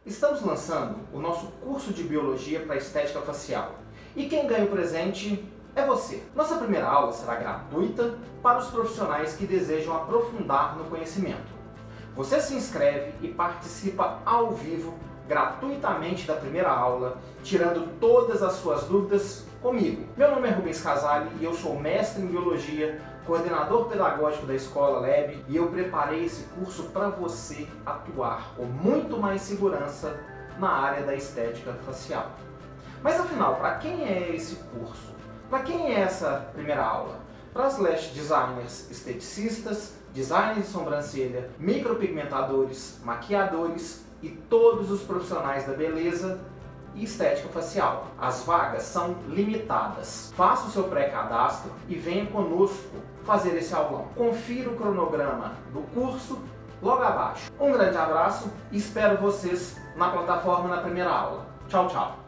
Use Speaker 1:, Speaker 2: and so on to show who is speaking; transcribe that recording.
Speaker 1: Estamos lançando o nosso curso de Biologia para Estética Facial. E quem ganha o presente é você. Nossa primeira aula será gratuita para os profissionais que desejam aprofundar no conhecimento. Você se inscreve e participa ao vivo, gratuitamente, da primeira aula, tirando todas as suas dúvidas comigo. Meu nome é Rubens Casali e eu sou mestre em Biologia, coordenador pedagógico da Escola Lab, e eu preparei esse curso para você atuar com muito mais segurança na área da estética facial. Mas afinal, para quem é esse curso? Para quem é essa primeira aula? Para as lash designers esteticistas, designers de sobrancelha, micropigmentadores, maquiadores e todos os profissionais da beleza e estética facial. As vagas são limitadas. Faça o seu pré-cadastro e venha conosco fazer esse aulão. Confira o cronograma do curso logo abaixo. Um grande abraço e espero vocês na plataforma na primeira aula. Tchau, tchau!